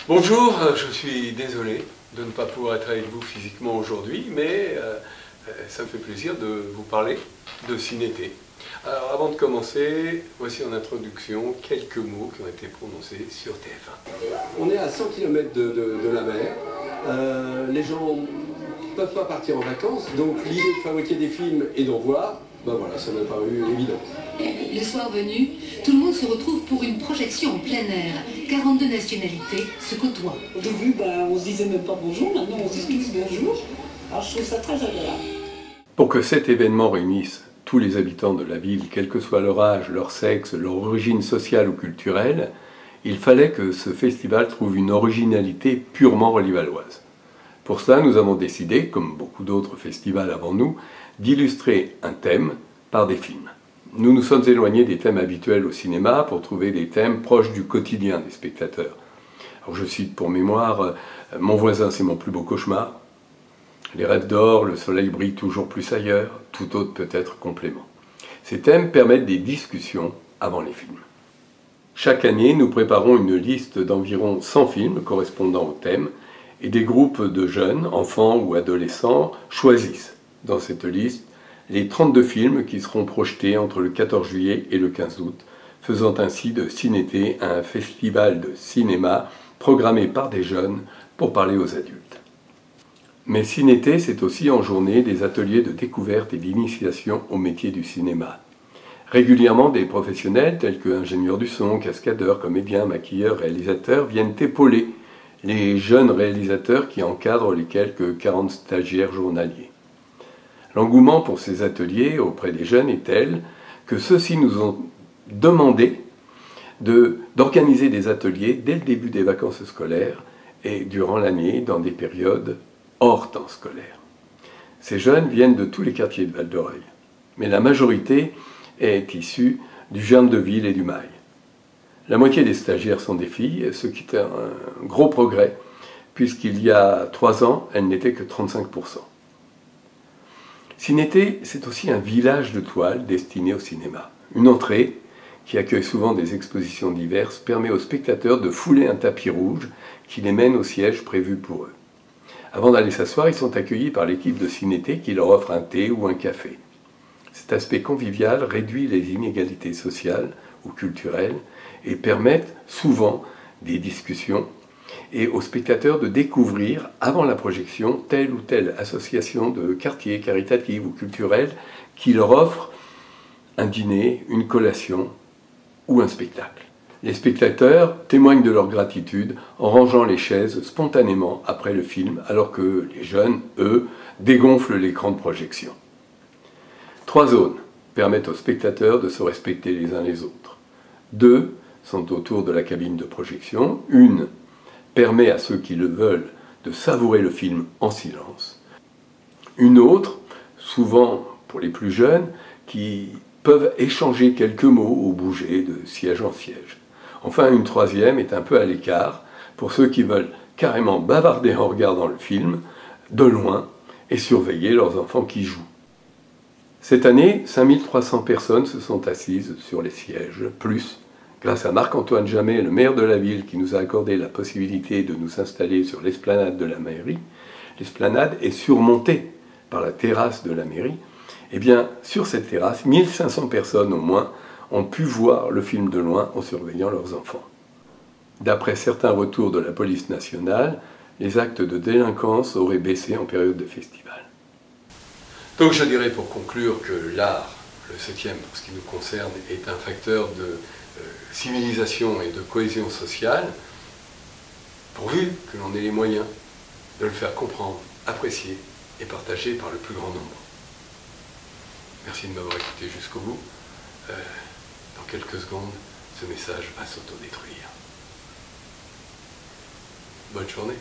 Bonjour, je suis désolé de ne pas pouvoir être avec vous physiquement aujourd'hui, mais ça me fait plaisir de vous parler de Cinété. Alors avant de commencer, voici en introduction quelques mots qui ont été prononcés sur TF1. On est à 100 km de la mer, les gens ne peuvent pas partir en vacances, donc l'idée de fabriquer des films et d'en voir, ben voilà, ça m'a paru évident. Le soir venu, tout le monde se retrouve pour une projection en plein air. 42 nationalités se côtoient. Au début, on se disait même pas bonjour, maintenant on se dit tous bonjour. Alors je trouve ça très agréable. Pour que cet événement réunisse tous les habitants de la ville, quel que soit leur âge, leur sexe, leur origine sociale ou culturelle, il fallait que ce festival trouve une originalité purement relivalloise. Pour cela, nous avons décidé, comme beaucoup d'autres festivals avant nous, d'illustrer un thème par des films. Nous nous sommes éloignés des thèmes habituels au cinéma pour trouver des thèmes proches du quotidien des spectateurs. Alors je cite pour mémoire « Mon voisin, c'est mon plus beau cauchemar »,« Les rêves d'or, le soleil brille toujours plus ailleurs », tout autre peut être complément. Ces thèmes permettent des discussions avant les films. Chaque année, nous préparons une liste d'environ 100 films correspondant au thème et des groupes de jeunes, enfants ou adolescents, choisissent dans cette liste les 32 films qui seront projetés entre le 14 juillet et le 15 août, faisant ainsi de Cinété un festival de cinéma programmé par des jeunes pour parler aux adultes. Mais Cinété, c'est aussi en journée des ateliers de découverte et d'initiation au métier du cinéma. Régulièrement, des professionnels tels que ingénieurs du son, cascadeurs, comédiens, maquilleurs, réalisateurs viennent épauler les jeunes réalisateurs qui encadrent les quelques 40 stagiaires journaliers. L'engouement pour ces ateliers auprès des jeunes est tel que ceux-ci nous ont demandé d'organiser des ateliers dès le début des vacances scolaires et durant l'année dans des périodes hors temps scolaire. Ces jeunes viennent de tous les quartiers de Val-d'Oreuil, mais la majorité est issue du Germe de Ville et du Mail. La moitié des stagiaires sont des filles, ce qui est un gros progrès, puisqu'il y a 3 ans, elles n'étaient que 35%. Cinété, c'est aussi un village de toile destiné au cinéma. Une entrée, qui accueille souvent des expositions diverses, permet aux spectateurs de fouler un tapis rouge qui les mène au siège prévu pour eux. Avant d'aller s'asseoir, ils sont accueillis par l'équipe de Cinété qui leur offre un thé ou un café. Cet aspect convivial réduit les inégalités sociales ou culturelles et permet souvent des discussions et aux spectateurs de découvrir, avant la projection, telle ou telle association de quartier, caritative ou culturelle qui leur offre un dîner, une collation ou un spectacle. Les spectateurs témoignent de leur gratitude en rangeant les chaises spontanément après le film, alors que les jeunes, eux, dégonflent l'écran de projection. 3 zones permettent aux spectateurs de se respecter les uns les autres. 2 sont autour de la cabine de projection. Une permet à ceux qui le veulent de savourer le film en silence. Une autre, souvent pour les plus jeunes, qui peuvent échanger quelques mots ou bouger de siège en siège. Enfin, une 3e est un peu à l'écart pour ceux qui veulent carrément bavarder en regardant le film, de loin, et surveiller leurs enfants qui jouent. Cette année, 5300 personnes se sont assises sur les sièges, plus grâce à Marc-Antoine Jamet, le maire de la ville, qui nous a accordé la possibilité de nous installer sur l'esplanade de la mairie. L'esplanade est surmontée par la terrasse de la mairie. Eh bien, sur cette terrasse, 1500 personnes au moins ont pu voir le film de loin en surveillant leurs enfants. D'après certains retours de la police nationale, les actes de délinquance auraient baissé en période de festival. Donc je dirais pour conclure que l'art, le 7e pour ce qui nous concerne, est un facteur de civilisation et de cohésion sociale, pourvu que l'on ait les moyens de le faire comprendre, apprécier et partager par le plus grand nombre. Merci de m'avoir écouté jusqu'au bout. Dans quelques secondes, ce message va s'autodétruire. Bonne journée.